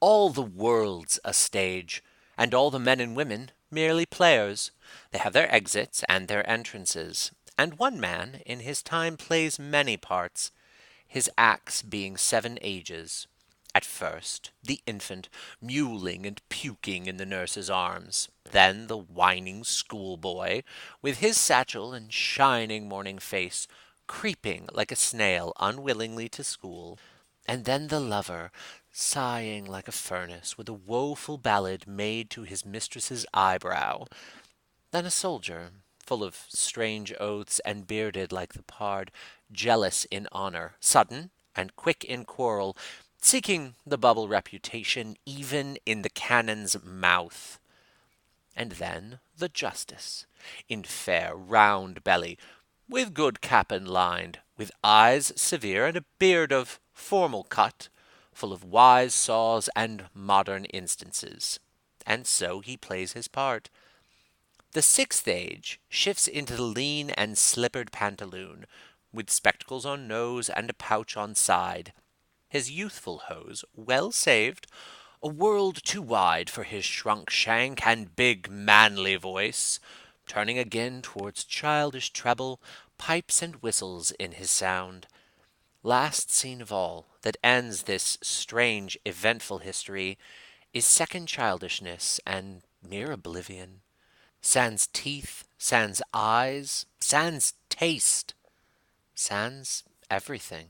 All the world's a stage, and all the men and women merely players. They have their exits and their entrances, and one man in his time plays many parts, his acts being 7 ages. At first, the infant, mewling and puking in the nurse's arms. Then the whining schoolboy, with his satchel and shining morning face, creeping like a snail unwillingly to school. And then the lover, sighing like a furnace, with a woeful ballad made to his mistress's eyebrow. Then a soldier, full of strange oaths and bearded like the pard, jealous in honor, sudden and quick in quarrel, seeking the bubble reputation even in the cannon's mouth. And then the justice, in fair round belly, with good cap and lined, with eyes severe and a beard of formal cut, full of wise saws and modern instances. And so he plays his part. The 6th age shifts into the lean and slippered pantaloon, with spectacles on nose and a pouch on side. His youthful hose, well saved, a world too wide for his shrunk shank and big manly voice, turning again towards childish treble, pipes and whistles in his sound. Last scene of all, that ends this strange, eventful history, is second childishness and mere oblivion. Sans teeth, sans eyes, sans taste, sans everything.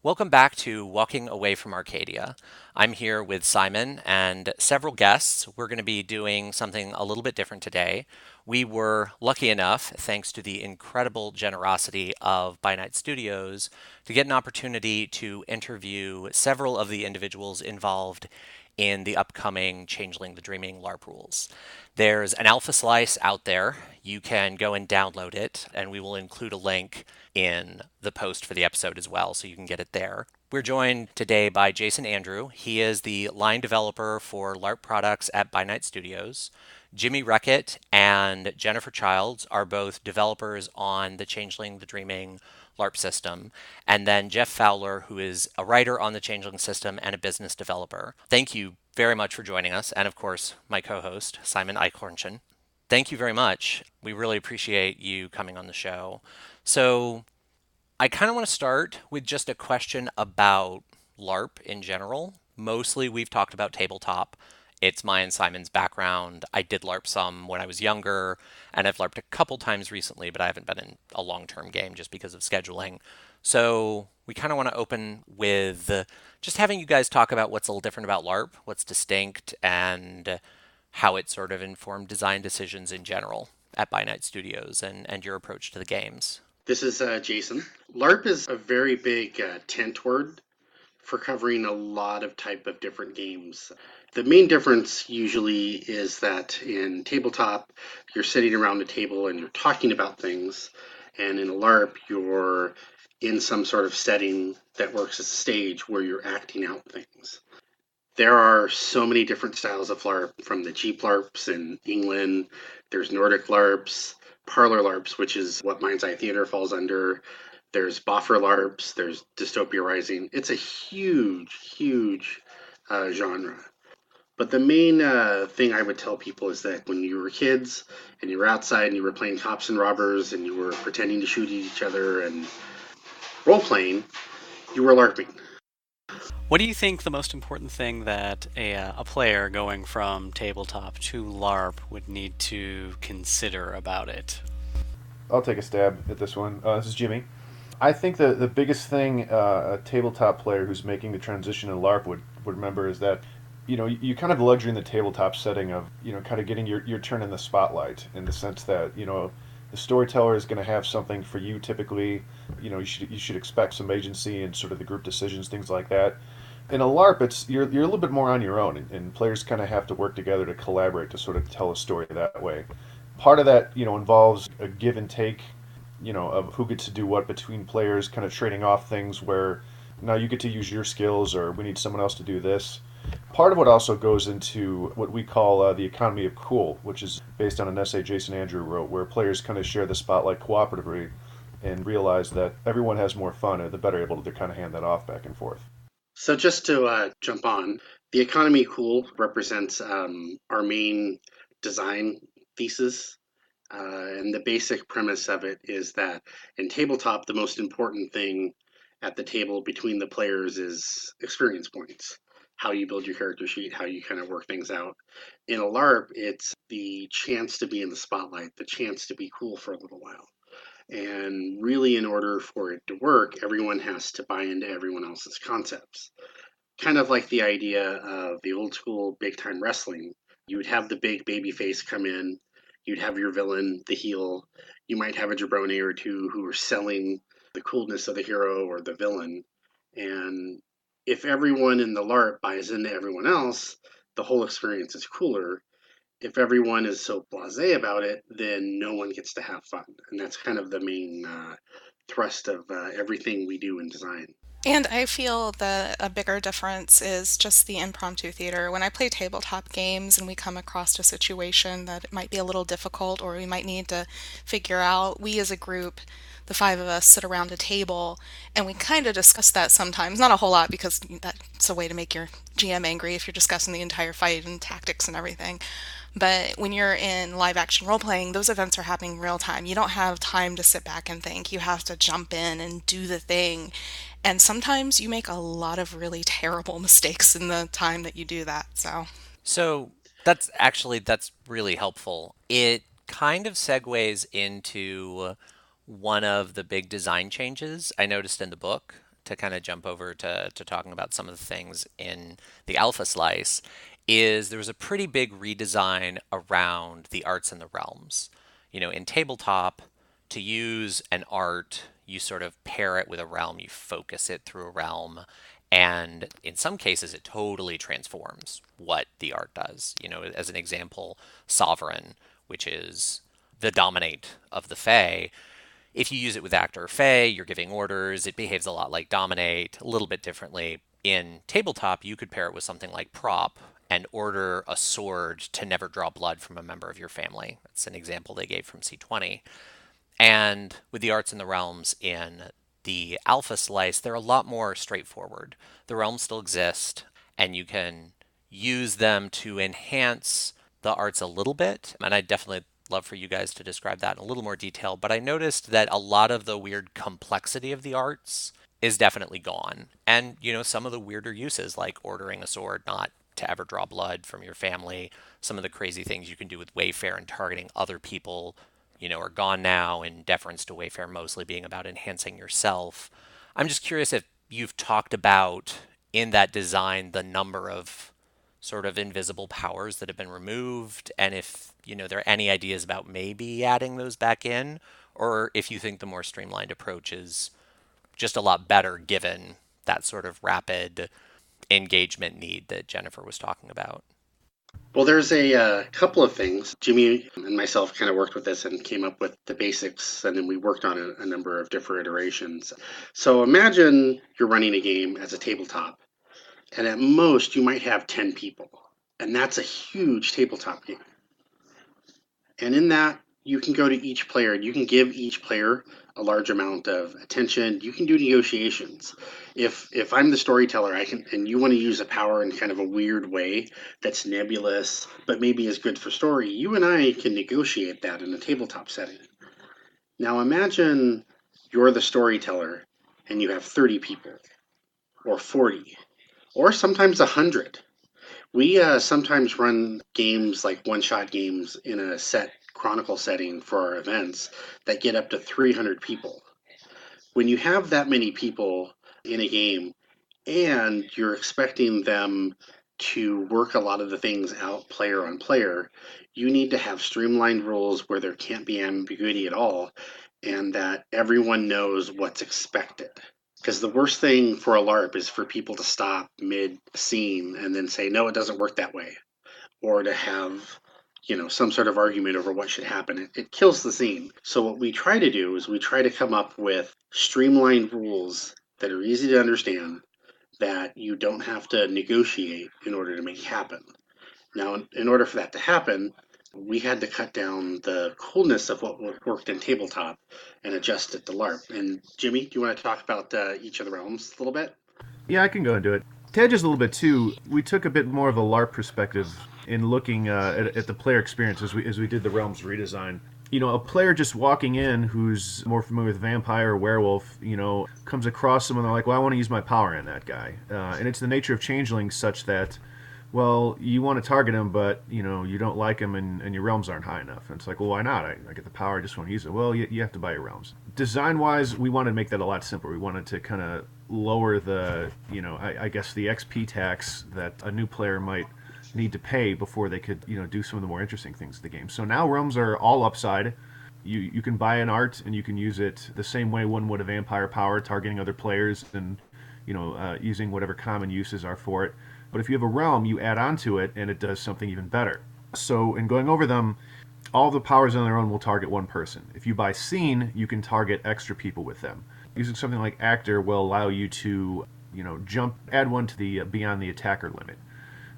Welcome back to Walking Away from Arcadia. I'm here with Simon and several guests. We're going to be doing something a little bit different today. We were lucky enough, thanks to the incredible generosity of By Night Studios, to get an opportunity to interview several of the individuals involved in the upcoming Changeling the Dreaming LARP rules. There's an Alpha Slice out there. You can go and download it, and we will include a link in the post for the episode as well, so you can get it there. We're joined today by Jason Andrew. He is the line developer for LARP products at By Night Studios. Jimmy Reckett and Jennifer Childs are both developers on the Changeling the Dreaming LARP system. And then Jeff Fowler, who is a writer on the Changeling system and a business developer. Thank you very much for joining us. And of course, my co-host, Simon Eichhornchen. Thank you very much. We really appreciate you coming on the show. So I kind of want to start with just a question about LARP in general. Mostly we've talked about tabletop. It's my and Simon's background. I did LARP some when I was younger, and I've LARPed a couple times recently, but I haven't been in a long-term game just because of scheduling. So we kind of want to open with just having you guys talk about what's a little different about LARP, what's distinct, and how it sort of informed design decisions in general at By Night Studios and your approach to the games. This is Jason. LARP is a very big tent word for covering a lot of type of different games. The main difference usually is that in tabletop, you're sitting around a table and you're talking about things, and in a LARP, you're in some sort of setting that works as a stage where you're acting out things. There are so many different styles of LARP, from the cheap LARPs in England, there's Nordic LARPs, parlor LARPs, which is what Mind's Eye Theater falls under. There's Boffer LARPs, there's Dystopia Rising. It's a huge genre. But the main thing I would tell people is that when you were kids and you were outside and you were playing cops and robbers and you were pretending to shoot at each other and role playing, you were LARPing. What do you think the most important thing that a player going from tabletop to LARP would need to consider about it? I'll take a stab at this one. This is Jimmy. I think the biggest thing a tabletop player who's making the transition to LARP would remember is that you kind of have the luxury in the tabletop setting of kind of getting your turn in the spotlight, in the sense that the storyteller is going to have something for you. Typically, you should expect some agency and sort of the group decisions, things like that. In a LARP, you're a little bit more on your own, and players kind of have to work together to collaborate to sort of tell a story that way. Part of that involves a give and take, of who gets to do what between players, kind of trading off things where now you get to use your skills, or we need someone else to do this. Part of what also goes into what we call the economy of cool, which is based on an essay Jason Andrew wrote, where players kind of share the spotlight cooperatively. and realize that everyone has more fun and the better able to kind of hand that off back and forth. So just to jump on, the economy cool represents our main design thesis. And the basic premise of it is that in tabletop, the most important thing at the table between the players is experience points, how you build your character sheet, how you kind of work things out. In a LARP, it's the chance to be in the spotlight, the chance to be cool for a little while. And really, in order for it to work, everyone has to buy into everyone else's concepts. Kind of like the idea of the old school big time wrestling. You would have the big baby face come in, you'd have your villain, the heel, you might have a jabroni or two who are selling the coolness of the hero or the villain. And if everyone in the LARP buys into everyone else, the whole experience is cooler. If everyone is so blasé about it, then no one gets to have fun. And that's kind of the main thrust of everything we do in design. And I feel that a bigger difference is just the impromptu theater. When I play tabletop games and we come across a situation that it might be a little difficult or we might need to figure out, we as a group, the five of us, sit around a table and we kind of discuss that sometimes. Not a whole lot because that's a way to make your GM angry if you're discussing the entire fight and tactics and everything. But when you're in live action role playing, those events are happening in real time. You don't have time to sit back and think. You have to jump in and do the thing. And sometimes you make a lot of really terrible mistakes in the time that you do that. So that's really helpful. It kind of segues into one of the big design changes I noticed in the book to kind of jump over to talking about some of the things in the Alpha Slice is there was a pretty big redesign around the arts and the realms. In tabletop, to use an art, you sort of pair it with a realm, you focus it through a realm, and in some cases, it totally transforms what the art does. As an example, Sovereign, which is the dominate of the Fae. If you use it with Actor or Fae, you're giving orders. It behaves a lot like Dominate, a little bit differently. In tabletop, you could pair it with something like Prop and order a sword to never draw blood from a member of your family. That's an example they gave from C20. And with the arts and the realms in the Alpha Slice, they're a lot more straightforward. The realms still exist, and you can use them to enhance the arts a little bit. And I'd definitely love for you guys to describe that in a little more detail. But I noticed that a lot of the weird complexity of the arts is definitely gone. And, some of the weirder uses, like ordering a sword not to ever draw blood from your family, some of the crazy things you can do with Wayfair and targeting other people are gone now, in deference to Wayfair mostly being about enhancing yourself. I'm just curious if you've talked about in that design the number of sort of invisible powers that have been removed, and if there are any ideas about maybe adding those back in, or if you think the more streamlined approach is just a lot better given that sort of rapid engagement need that Jennifer was talking about. Well, there's a couple of things. Jimmy and myself kind of worked with this and came up with the basics, and then we worked on a number of different iterations. So imagine you're running a game as a tabletop, and at most you might have 10 people, and that's a huge tabletop game. And in that, you can go to each player and you can give each player a large amount of attention. You can do negotiations. If I'm the storyteller, I can, and you want to use a power in kind of a weird way that's nebulous, but maybe is good for story, you and I can negotiate that in a tabletop setting. Now imagine you're the storyteller and you have 30 people, or 40, or sometimes 100. We sometimes run games like one-shot games in a set chronicle setting for our events that get up to 300 people. When you have that many people in a game and you're expecting them to work a lot of the things out player on player, you need to have streamlined rules where there can't be ambiguity at all and that everyone knows what's expected. Because the worst thing for a LARP is for people to stop mid scene and then say, no, it doesn't work that way. Or to have, some sort of argument over what should happen. It kills the scene. So what we try to do is we try to come up with streamlined rules that are easy to understand that you don't have to negotiate in order to make happen. Now, in order for that to happen, we had to cut down the coolness of what worked in tabletop and adjust it to LARP. And Jimmy, do you want to talk about each of the realms a little bit? Yeah, I can go into it. To add just a little bit too, we took a bit more of a LARP perspective in looking at the player experience as we did the Realms redesign. You know, a player just walking in who's more familiar with vampire or werewolf, you know, comes across someone, they're like, well, I want to use my power in that guy. And it's the nature of changelings such that, well, you want to target him, but, you know, you don't like him and your realms aren't high enough. And it's like, well, why not? I get the power, I just want to use it. Well, you have to buy your realms. Design-wise, we wanted to make that a lot simpler. We wanted to kind of lower the, you know, I guess the XP tax that a new player might need to pay before they could, you know, do some of the more interesting things in the game. So now realms are all upside. You can buy an art and you can use it the same way one would a vampire power, targeting other players and, you know, using whatever common uses are for it. But if you have a realm, you add on to it and it does something even better. So in going over them, all the powers on their own will target one person. If you buy Scene, you can target extra people with them. Using something like Actor will allow you to, you know, add one to the beyond the attacker limit.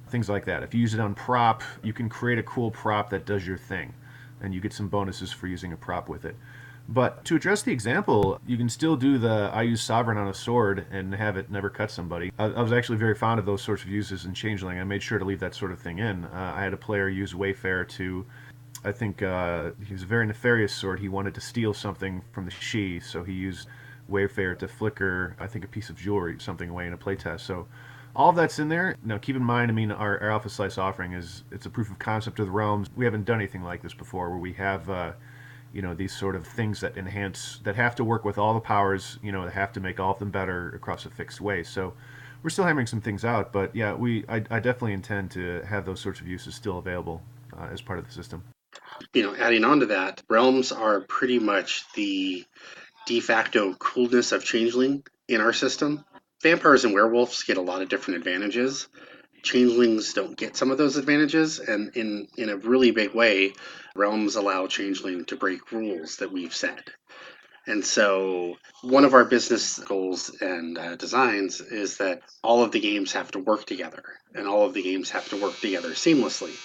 Things like that. If you use it on prop, you can create a cool prop that does your thing, and you get some bonuses for using a prop with it. But to address the example, you can still do the I use Sovereign on a sword and have it never cut somebody. I was actually very fond of those sorts of uses in Changeling. I made sure to leave that sort of thing in. I had a player use Wayfarer to, I think he was a very nefarious sword. He wanted to steal something from the She, so he used Wayfarer to flicker, I think, a piece of jewelry, something away in a playtest. So all of that's in there. Now, keep in mind, I mean, our Alpha Slice offering it's a proof of concept of the realms. We haven't done anything like this before, where we have, you know, these sort of things that enhance, that have to work with all the powers, you know, that have to make all of them better across a fixed way. So we're still hammering some things out, but yeah, I definitely intend to have those sorts of uses still available as part of the system. You know, adding on to that, realms are pretty much the de facto coolness of Changeling in our system. Vampires and werewolves get a lot of different advantages. Changelings don't get some of those advantages, and in a really big way, realms allow Changeling to break rules that we've set. And so, one of our business goals and designs is that all of the games have to work together, and all of the games have to work together seamlessly.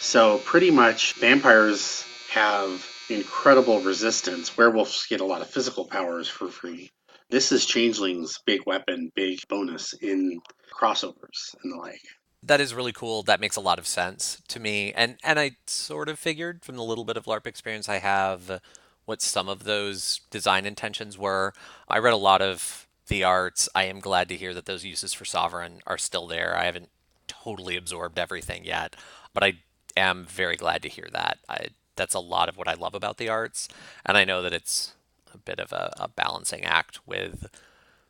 So, pretty much, vampires have incredible resistance. Werewolves get a lot of physical powers for free. This is Changeling's big weapon, big bonus in crossovers and the like. That is really cool. That makes a lot of sense to me. And I sort of figured from the little bit of LARP experience I have what some of those design intentions were. I read a lot of the arts. I am glad to hear that those uses for Sovereign are still there. I haven't totally absorbed everything yet, but I am very glad to hear that. That's a lot of what I love about the arts, and I know that it's a bit of a balancing act with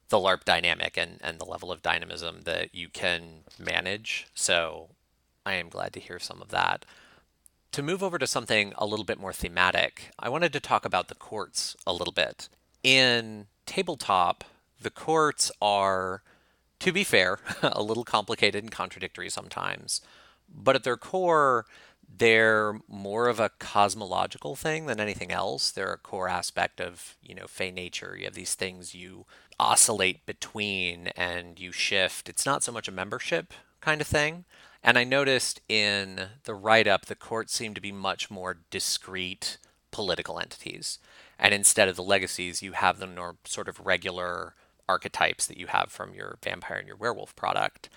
the LARP dynamic and the level of dynamism that you can manage. So I am glad to hear some of that. To move over to something a little bit more thematic, I wanted to talk about the courts a little bit. In tabletop, the courts are, to be fair, a little complicated and contradictory sometimes. But at their core, they're more of a cosmological thing than anything else. They're a core aspect of, you know, fey nature. You have these things you oscillate between and you shift. It's not so much a membership kind of thing. And I noticed in the write-up, the courts seem to be much more discrete political entities. And instead of the legacies, you have the sort of regular archetypes that you have from your vampire and your werewolf product.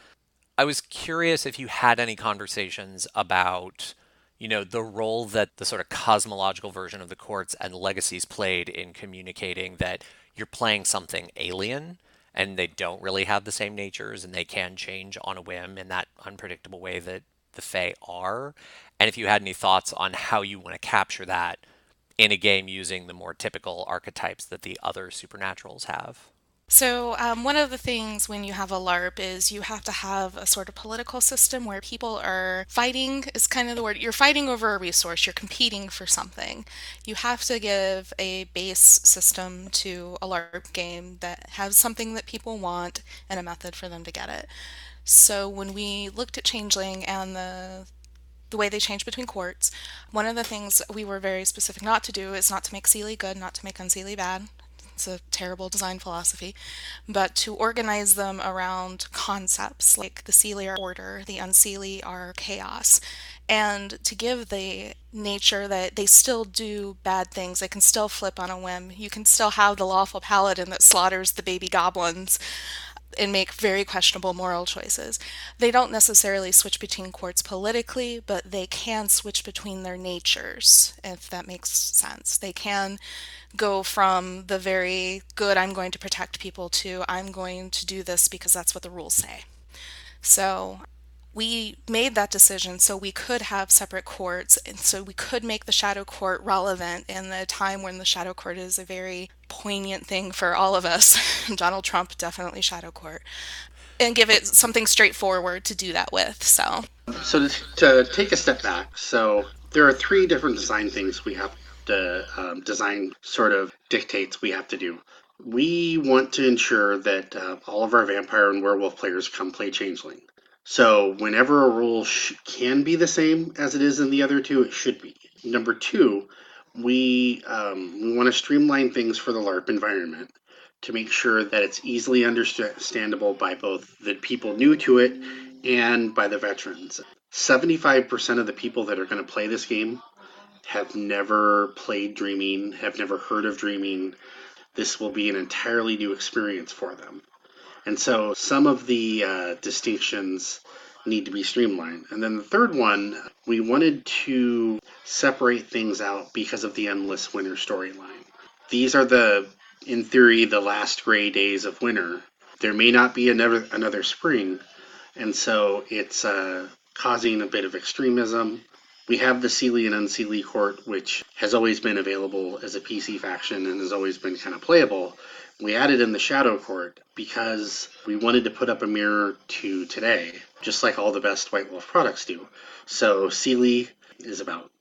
I was curious if you had any conversations about, you know, the role that the sort of cosmological version of the courts and legacies played in communicating that you're playing something alien and they don't really have the same natures and they can change on a whim in that unpredictable way that the Fae are. And if you had any thoughts on how you want to capture that in a game using the more typical archetypes that the other supernaturals have. So, one of the things when you have a LARP is you have to have a sort of political system where people are fighting, is kind of the word. You're fighting over a resource, you're competing for something. You have to give a base system to a LARP game that has something that people want and a method for them to get it. So, when we looked at Changeling and the way they change between courts, one of the things we were very specific not to do is not to make Seelie good, not to make Unseelie bad. It's a terrible design philosophy, but to organize them around concepts like the Seelie are order, the Unseelie are chaos, and to give the nature that they still do bad things. They can still flip on a whim. You can still have the lawful paladin that slaughters the baby goblins and make very questionable moral choices. They don't necessarily switch between courts politically, but they can switch between their natures, if that makes sense. They can go from the very good, I'm going to protect people, to I'm going to do this because that's what the rules say. So we made that decision so we could have separate courts and so we could make the shadow court relevant in the time when the shadow court is a very poignant thing for all of us. Donald Trump definitely shadow court, and give it something straightforward to do that with. So to take a step back, so there are three different design things we have to design sort of dictates we have to do. We want to ensure that all of our vampire and werewolf players come play Changeling. So whenever a rule can be the same as it is in the other two, it should be. Number two, we want to streamline things for the LARP environment to make sure that it's easily understandable by both the people new to it and by the veterans. 75% of the people that are going to play this game have never played Dreaming, have never heard of Dreaming. This will be an entirely new experience for them. And so some of the distinctions need to be streamlined. And then the third one, we wanted to separate things out because of the Endless Winter storyline. These are in theory, the last gray days of winter. There may not be another spring, and so it's causing a bit of extremism. We have the Seelie and Unseelie Court, which has always been available as a PC faction and has always been kind of playable. We added in the Shadow Court because we wanted to put up a mirror to today, just like all the best White Wolf products do. So Seelie is about,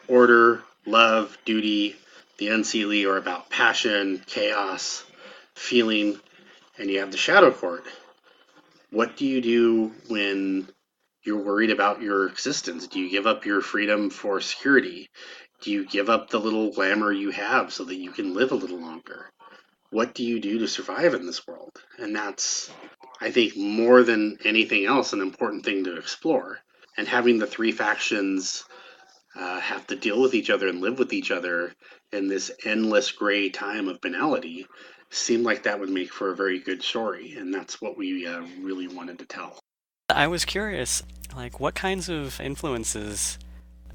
order, love, duty. The Unseelie are about passion, chaos, feeling, and you have the Shadow Court. What do you do when you're worried about your existence? Do you give up your freedom for security? Do you give up the little glamour you have so that you can live a little longer? What do you do to survive in this world? And that's, I think, more than anything else, an important thing to explore. And having the three factions have to deal with each other and live with each other in this endless gray time of banality seemed like that would make for a very good story. And that's what we really wanted to tell. I was curious, what kinds of influences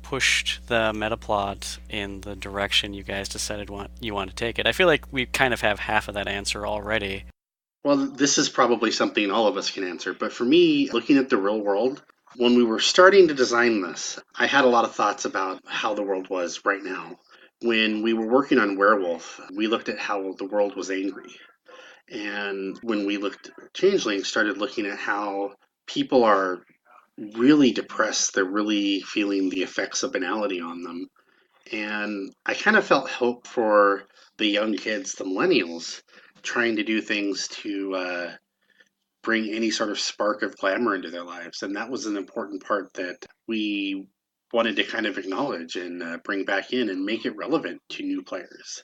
pushed the meta plot in the direction you guys decided you want to take it? I feel like we kind of have half of that answer already. Well, this is probably something all of us can answer, but for me, looking at the real world, when we were starting to design this, I had a lot of thoughts about how the world was right now. When we were working on Werewolf, we looked at how the world was angry. And when we looked at Changeling, started looking at how people are really depressed. They're really feeling the effects of banality on them. And I kind of felt hope for the young kids, the millennials, trying to do things to bring any sort of spark of glamour into their lives. And that was an important part that we wanted to kind of acknowledge and bring back in and make it relevant to new players.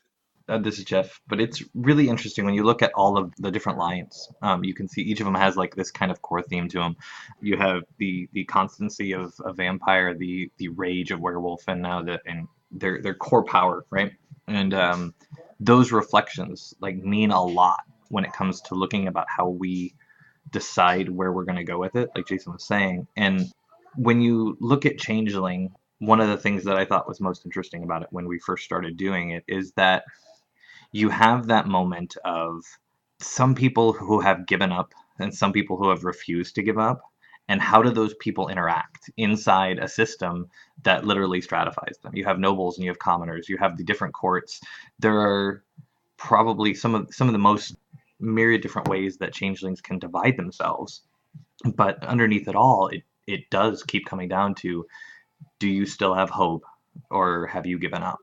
This is Jeff, but it's really interesting when you look at all of the different lines. You can see each of them has this kind of core theme to them. You have the constancy of a vampire, the rage of werewolf, and now and their core power, right? And those reflections mean a lot when it comes to looking about how we decide where we're going to go with it, like Jason was saying. And when you look at Changeling, one of the things that I thought was most interesting about it when we first started doing it is that you have that moment of some people who have given up and some people who have refused to give up. And how do those people interact inside a system that literally stratifies them? You have nobles and you have commoners, you have the different courts. There are probably some of the most myriad different ways that changelings can divide themselves. But underneath it all, it does keep coming down to, do you still have hope or have you given up?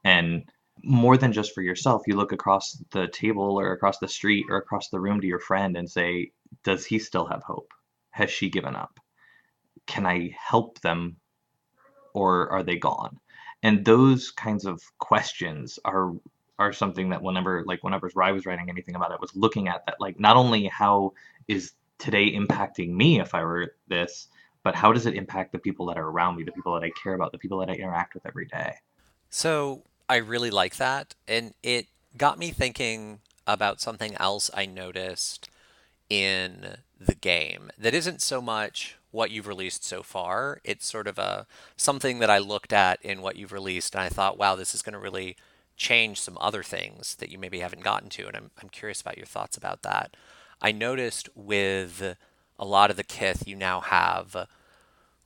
And more than just for yourself, you look across the table or across the street or across the room to your friend and say, does he still have hope? Has she given up? Can I help them or are they gone? And those kinds of questions are something that whenever I was writing anything about it, was looking at that, not only how is today impacting me if I were this, but how does it impact the people that are around me, the people that I care about, the people that I interact with every day? So I really like that. And it got me thinking about something else I noticed in the game that isn't so much what you've released so far. It's sort of a something that I looked at in what you've released and I thought, wow, this is going to really change some other things that you maybe haven't gotten to. And I'm curious about your thoughts about that. I noticed with a lot of the kith, you now have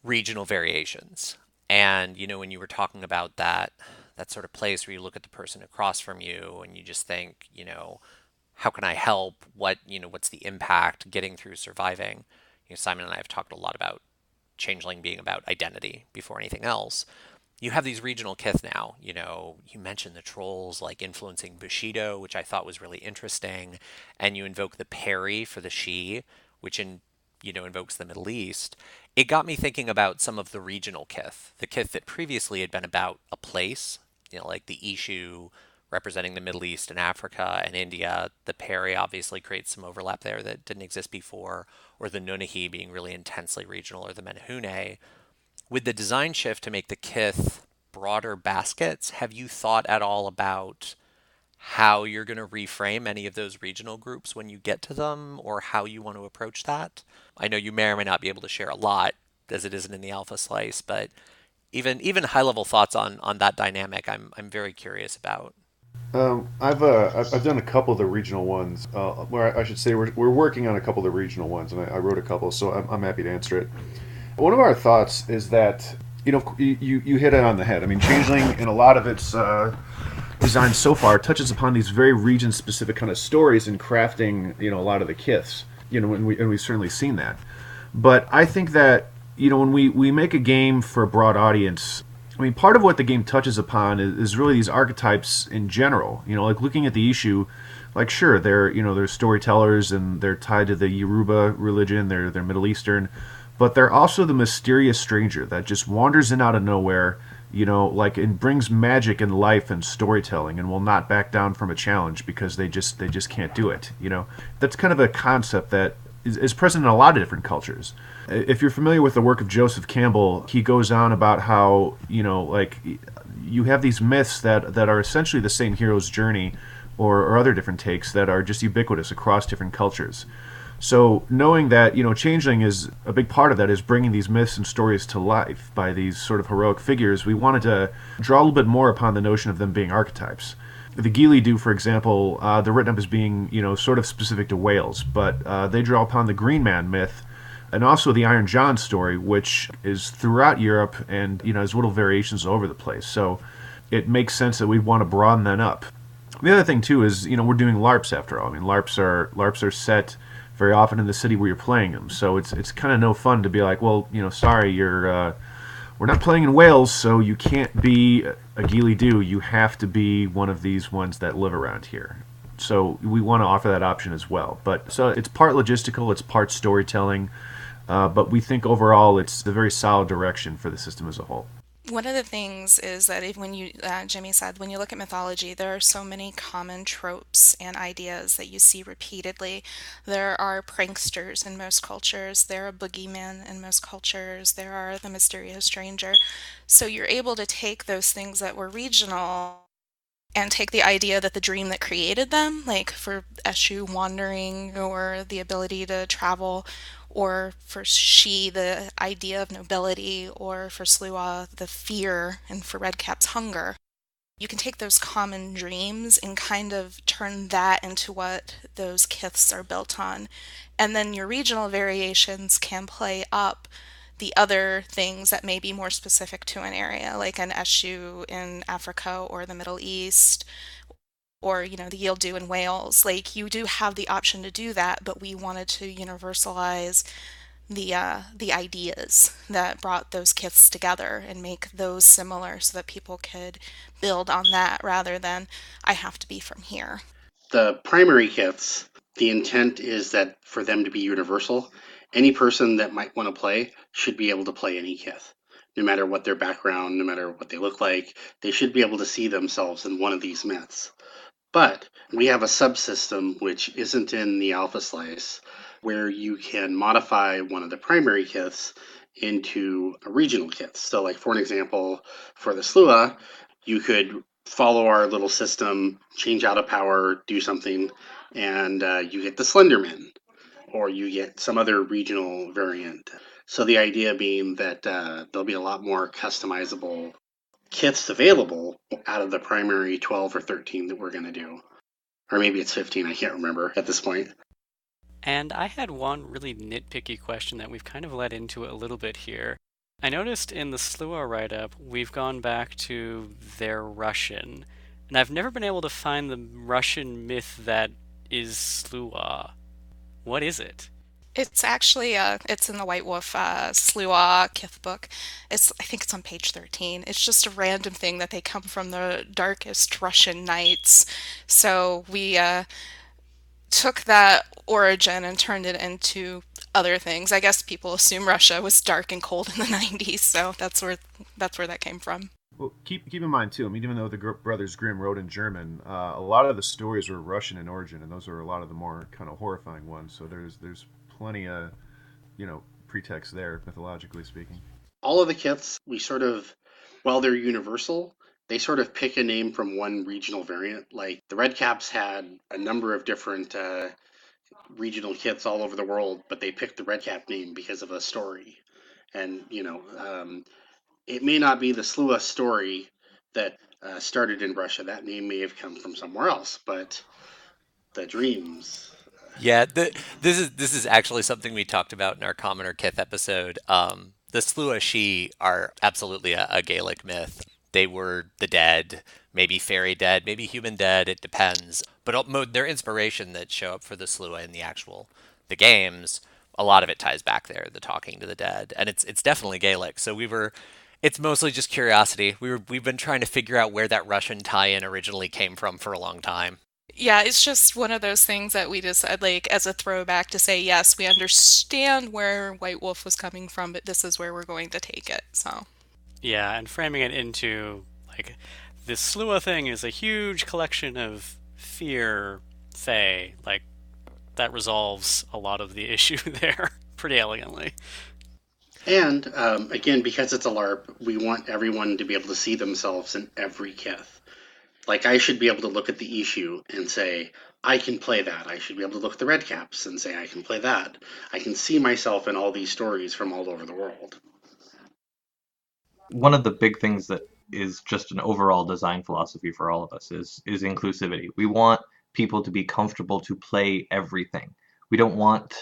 regional variations. And when you were talking about that sort of place where you look at the person across from you and you just think, how can I help? What's the impact getting through surviving? Simon and I have talked a lot about Changeling being about identity before anything else. You have these regional kith now. You mentioned the trolls like influencing Bushido, which I thought was really interesting, and you invoke the Peri for the she, which invokes the Middle East. It got me thinking about some of the regional kith, the kith that previously had been about a place, like the Ishu representing the Middle East and Africa and India. The Peri obviously creates some overlap there that didn't exist before, or the Nunahi being really intensely regional, or the Menehune. With the design shift to make the kith broader baskets, have you thought at all about how you're going to reframe any of those regional groups when you get to them, or how you want to approach that? I know you may or may not be able to share a lot, as it isn't in the Alpha Slice, but even high level thoughts on that dynamic, I'm very curious about. I've done a couple of the regional ones. Where I should say we're working on a couple of the regional ones, and I wrote a couple, so I'm happy to answer it. One of our thoughts is that you hit it on the head. I mean, Changeling in a lot of its design so far touches upon these very region specific kind of stories in crafting a lot of the kiths. And we've certainly seen that. But I think that when we make a game for a broad audience, I mean, part of what the game touches upon is really these archetypes in general. Like looking at the issue, like sure, they're storytellers and they're tied to the Yoruba religion. They're Middle Eastern, but they're also the mysterious stranger that just wanders in out of nowhere. Like and brings magic and life and storytelling, and will not back down from a challenge because they just can't do it. That's kind of a concept that is present in a lot of different cultures. If you're familiar with the work of Joseph Campbell, he goes on about how like you have these myths that are essentially the same hero's journey, or other different takes that are just ubiquitous across different cultures. So knowing that Changeling is a big part of that, is bringing these myths and stories to life by these sort of heroic figures, we wanted to draw a little bit more upon the notion of them being archetypes. The Geely do, for example, they're written up as being sort of specific to Wales, but they draw upon the Green Man myth and also the Iron John story, which is throughout Europe and has little variations all over the place. So it makes sense that we'd want to broaden that up. The other thing too is we're doing LARPs after all. I mean, LARPs are set very often in the city where you're playing them. So it's kind of no fun to be like, well, sorry, we're not playing in Wales, so you can't be a Geely Do. You have to be one of these ones that live around here. So we want to offer that option as well. But so it's part logistical, it's part storytelling, but we think overall it's a very solid direction for the system as a whole. One of the things is that when Jimmy said, when you look at mythology, there are so many common tropes and ideas that you see repeatedly. There are pranksters in most cultures, there are boogeymen in most cultures, there are the mysterious stranger. So you're able to take those things that were regional and take the idea that the dream that created them, like for Eshu wandering or the ability to travel, or for She, the idea of nobility, or for Slua, the fear, and for Redcap's hunger. You can take those common dreams and kind of turn that into what those kiths are built on. And then your regional variations can play up the other things that may be more specific to an area, like an Eshu in Africa or the Middle East, or the Yildu in Wales. Like you do have the option to do that, but we wanted to universalize the ideas that brought those kiths together and make those similar so that people could build on that rather than I have to be from here. The primary kiths, the intent is that for them to be universal, any person that might want to play should be able to play any kith. No matter what their background, no matter what they look like, they should be able to see themselves in one of these myths. But we have a subsystem which isn't in the Alpha Slice where you can modify one of the primary kiths into a regional kits. So, like for an example, for the Slua, you could follow our little system, change out a power, do something, and you get the Slenderman, or you get some other regional variant. So the idea being that there'll be a lot more customizable kits available out of the primary 12 or 13 that we're going to do. Or maybe it's 15, I can't remember at this point. And I had one really nitpicky question that we've kind of led into a little bit here. I noticed in the Slua write-up, we've gone back to their Russian, and I've never been able to find the Russian myth that is Slua. What is it? It's actually it's in the White Wolf Sluagh Kith book. I think it's on page 13. It's just a random thing that they come from the darkest Russian nights. So we took that origin and turned it into other things. I guess people assume Russia was dark and cold in the 90s, so that's where that came from. Well, keep in mind too. I mean, even though the Brothers Grimm wrote in German, a lot of the stories were Russian in origin, and those are a lot of the more kind of horrifying ones. So there's plenty of pretext there, mythologically speaking. All of the kits, we sort of, while they're universal, they sort of pick a name from one regional variant. Like the Red Caps had a number of different regional kits all over the world, but they picked the Red Cap name because of a story. And, it may not be the Slua story that started in Russia. That name may have come from somewhere else, but the dreams. Yeah, this is actually something we talked about in our Commoner Kith episode. The Sluagh are absolutely a Gaelic myth. They were the dead, maybe fairy dead, maybe human dead. It depends. But their inspiration that show up for the Sluagh in the games, a lot of it ties back there, the talking to the dead, and it's definitely Gaelic. So it's mostly just curiosity. We've been trying to figure out where that Russian tie-in originally came from for a long time. Yeah, it's just one of those things that we decided, like, as a throwback to say, yes, we understand where White Wolf was coming from, but this is where we're going to take it. So, Yeah, and framing it into, like, this Slua thing is a huge collection of fear, fae. Like, that resolves a lot of the issue there pretty elegantly. And again, because it's a LARP, we want everyone to be able to see themselves in every kith. Like I should be able to look at the issue and say, I can play that. I should be able to look at the red caps and say, I can play that. I can see myself in all these stories from all over the world. One of the big things that is just an overall design philosophy for all of us is inclusivity. We want people to be comfortable to play everything. We don't want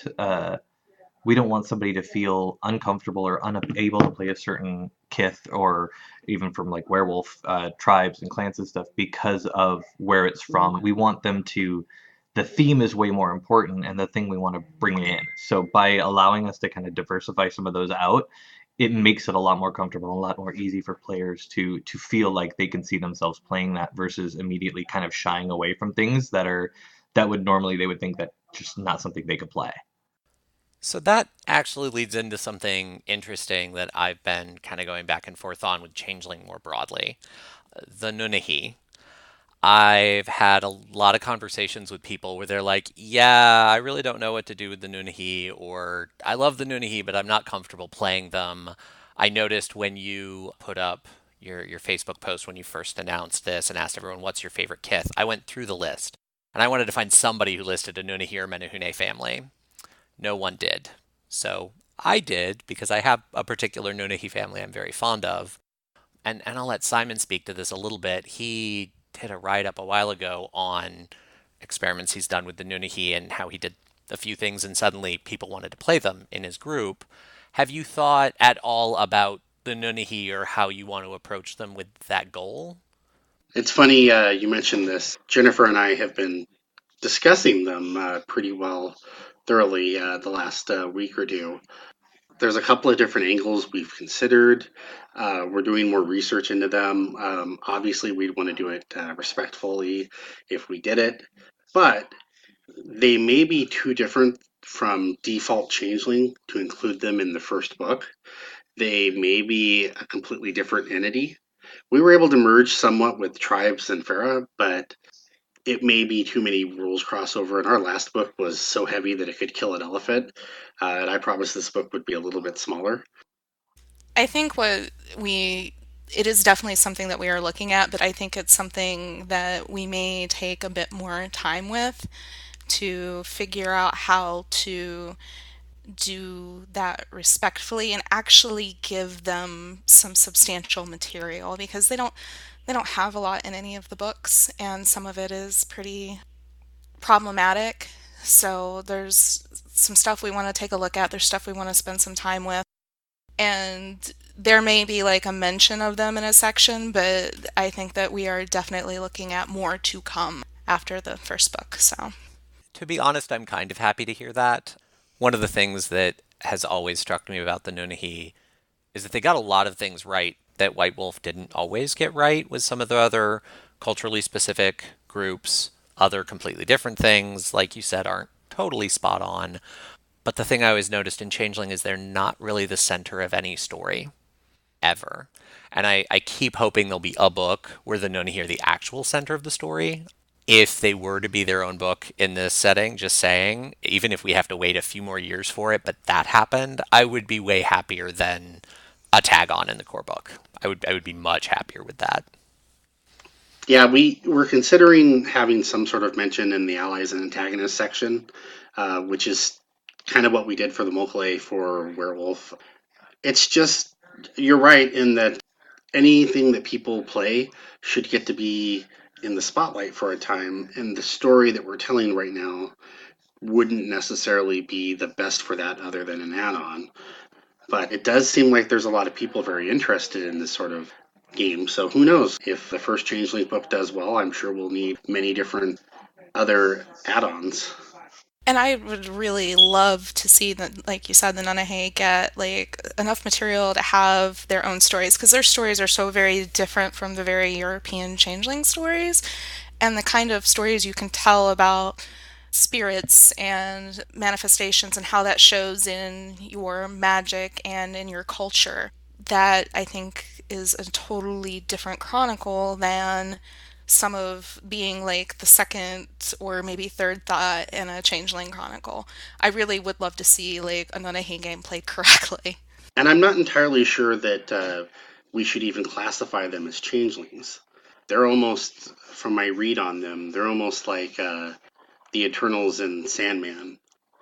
somebody to feel uncomfortable or unable to play a certain kith or even from like werewolf tribes and clans and stuff because of where it's from. We want them to. The theme is way more important and the thing we want to bring in. So by allowing us to kind of diversify some of those out, it makes it a lot more comfortable, a lot more easy for players to feel like they can see themselves playing that versus immediately kind of shying away from things that would normally they would think that just not something they could play. So that actually leads into something interesting that I've been kind of going back and forth on with Changeling more broadly. The Nunnehi. I've had a lot of conversations with people where they're like, yeah, I really don't know what to do with the Nunnehi, or I love the Nunnehi, but I'm not comfortable playing them. I noticed when you put up your Facebook post when you first announced this and asked everyone, what's your favorite kith? I went through the list, and I wanted to find somebody who listed a Nunnehi or Menehune family. No one did. So I did because I have a particular Nunnehi family I'm very fond of. And I'll let Simon speak to this a little bit. He did a write up a while ago on experiments he's done with the Nunnehi and how he did a few things and suddenly people wanted to play them in his group. Have you thought at all about the Nunnehi or how you want to approach them with that goal? It's funny you mentioned this. Jennifer and I have been discussing them pretty well thoroughly the last week or two. There's a couple of different angles we've considered. We're doing more research into them. Obviously, we'd want to do it respectfully if we did it, but they may be too different from default Changeling to include them in the first book. They may be a completely different entity. We were able to merge somewhat with Tribes and Farah, but it may be too many rules crossover. And our last book was so heavy that it could kill an elephant. And I promised this book would be a little bit smaller. I think it is definitely something that we are looking at, but I think it's something that we may take a bit more time with to figure out how to do that respectfully and actually give them some substantial material because they don't have a lot in any of the books and some of it is pretty problematic. So there's some stuff we want to take a look at, there's stuff we want to spend some time with, and there may be like a mention of them in a section, but I think that we are definitely looking at more to come after the first book. So To be honest, I'm kind of happy to hear that. One of the things that has always struck me about the Nunnehi is that they got a lot of things right that White Wolf didn't always get right with some of the other culturally specific groups. Other completely different things, like you said, aren't totally spot on. But the thing I always noticed in Changeling is they're not really the center of any story, ever. And I keep hoping there'll be a book where the Nunnehi are the actual center of the story. If they were to be their own book in this setting, just saying, even if we have to wait a few more years for it, but that happened, I would be way happier than a tag on in the core book. I would be much happier with that. Yeah, we were considering having some sort of mention in the allies and antagonists section, which is kind of what we did for the Mokale for Werewolf. It's just, you're right in that anything that people play should get to be in the spotlight for a time, and the story that we're telling right now wouldn't necessarily be the best for that other than an add-on. But it does seem like there's a lot of people very interested in this sort of game. So who knows? If the first Changeling book does well, I'm sure we'll need many different other add-ons. and I would really love to see that, like you said, the Nanahe get like enough material to have their own stories because their stories are so very different from the very European changeling stories, and the kind of stories you can tell about spirits and manifestations and how that shows in your magic and in your culture. That I think is a totally different chronicle than some of being like the second or maybe third thought in a Changeling Chronicle. I really would love to see like a Nanahe game played correctly. And I'm not entirely sure that we should even classify them as changelings. They're almost, from my read on them, they're almost like the Eternals and Sandman,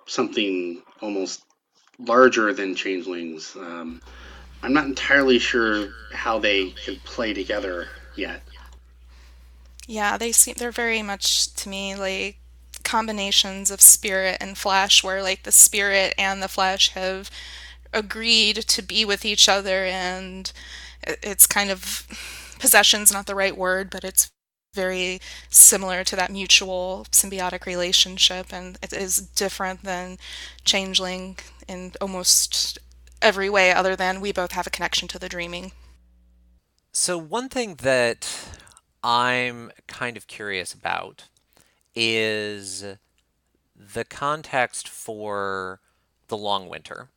something almost larger than changelings. I'm not entirely sure how they could play together yet. Yeah, they're very much to me like combinations of spirit and flesh where like the spirit and the flesh have agreed to be with each other and it's kind of possession's not the right word, but it's very similar to that mutual symbiotic relationship and it is different than changeling in almost every way other than we both have a connection to the dreaming. So, one thing that I'm kind of curious about is the context for the long winter.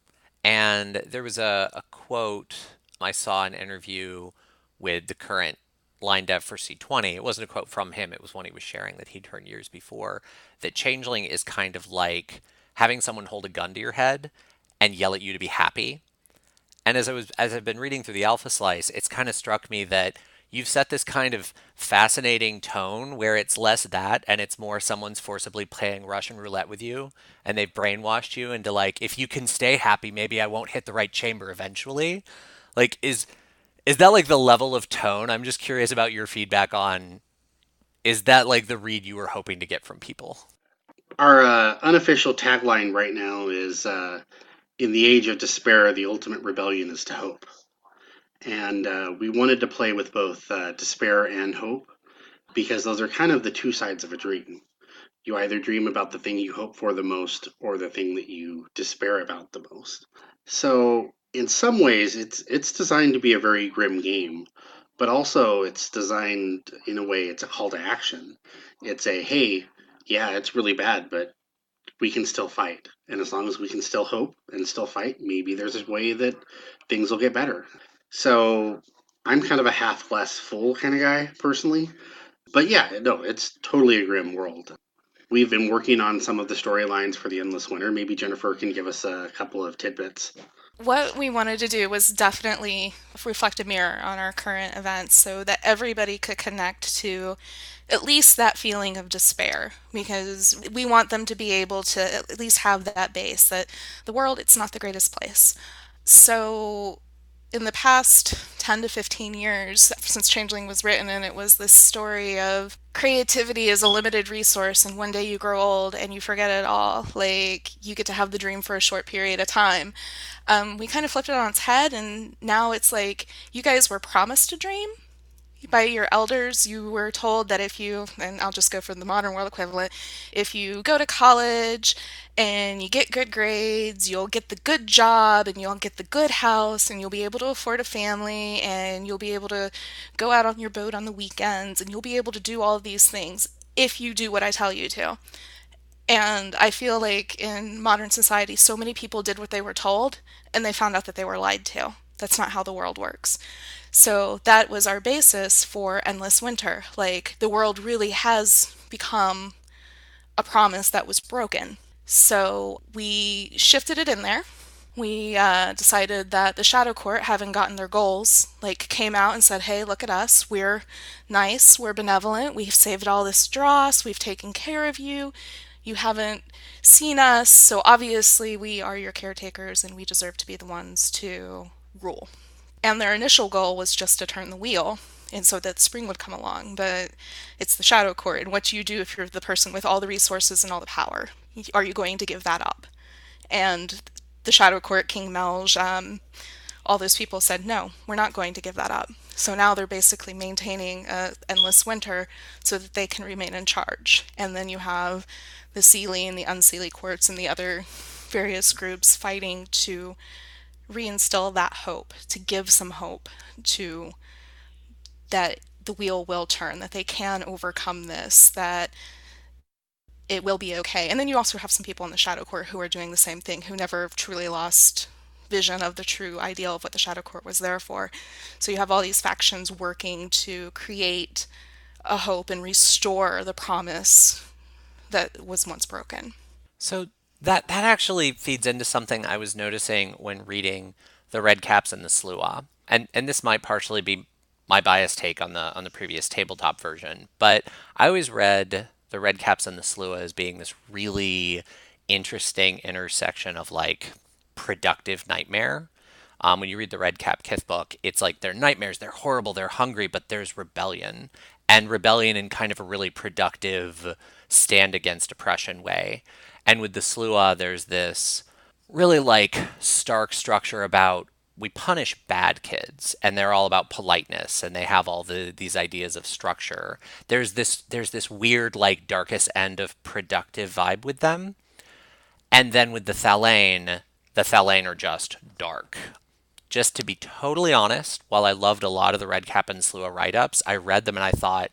And there was a quote I saw in an interview with the current line dev for C20. It wasn't a quote from him, it was one he was sharing that he'd heard years before. That Changeling is kind of like having someone hold a gun to your head and yell at you to be happy. And as I've been reading through the Alpha Slice, it's kind of struck me that you've set this kind of fascinating tone where it's less that and it's more someone's forcibly playing Russian roulette with you and they've brainwashed you into like if you can stay happy, maybe I won't hit the right chamber eventually. Like is that like the level of tone? I'm just curious about your feedback on is that like the read you were hoping to get from people? Our unofficial tagline right now is in the age of despair, the ultimate rebellion is to hope. And we wanted to play with both despair and hope because those are kind of the two sides of a dream. You either dream about the thing you hope for the most or the thing that you despair about the most. So, in some ways, it's designed to be a very grim game, but also it's designed in a way it's a call to action. It's a hey, yeah, it's really bad, but we can still fight. And as long as we can still hope and still fight, maybe there's a way that things will get better. So I'm kind of a half glass full kind of guy personally. But yeah, no, it's totally a grim world. We've been working on some of the storylines for the Endless Winter. Maybe Jennifer can give us a couple of tidbits. What we wanted to do was definitely reflect a mirror on our current events so that everybody could connect to at least that feeling of despair, because we want them to be able to at least have that base that the world, it's not the greatest place. So in the past 10 to 15 years since Changeling was written, and it was this story of creativity is a limited resource, and one day you grow old and you forget it all. Like, you get to have the dream for a short period of time. We kind of flipped it on its head, and now it's like you guys were promised a dream by your elders. You were told that if you, and I'll just go for the modern world equivalent, if you go to college and you get good grades, you'll get the good job and you'll get the good house and you'll be able to afford a family and you'll be able to go out on your boat on the weekends and you'll be able to do all of these things if you do what I tell you to. And I feel like in modern society, so many people did what they were told and they found out that they were lied to. That's not how the world works. So that was our basis for Endless Winter. Like, the world really has become a promise that was broken. So we shifted it in there. We decided that the Shadow Court, having gotten their goals, like, came out and said, "Hey, look at us. We're nice. We're benevolent. We've saved all this dross. We've taken care of you. You haven't seen us, so obviously we are your caretakers and we deserve to be the ones to rule." And their initial goal was just to turn the wheel and so that spring would come along. But it's the Shadow Court, and what do you do if you're the person with all the resources and all the power? Are you going to give that up? And the Shadow Court, King Melge, all those people said, no, we're not going to give that up. So now they're basically maintaining endless winter so that they can remain in charge. And then you have the Seelie and the Unseelie courts and the other various groups fighting to reinstill that hope, to give some hope to that the wheel will turn, that they can overcome this, that it will be okay. And then you also have some people in the Shadow Court who are doing the same thing, who never truly lost vision of the true ideal of what the Shadow Court was there for. So you have all these factions working to create a hope and restore the promise that was once broken. So that actually feeds into something I was noticing when reading the Red Caps and the Sluagh. And this might partially be my biased take on the previous tabletop version, but I always read the Red Caps and the Sluagh as being this really interesting intersection of like productive nightmare. When you read the Red Cap Kith book, it's like they're nightmares, they're horrible, they're hungry, but there's rebellion. And rebellion in kind of a really productive stand against oppression way. And with the Sluagh, there's this really like stark structure about we punish bad kids and they're all about politeness and they have all these ideas of structure. There's this weird like darkest end of productive vibe with them. And then with the Thalane are just dark. Just to be totally honest, while I loved a lot of the Red Cap and Sluagh write-ups, I read them and I thought,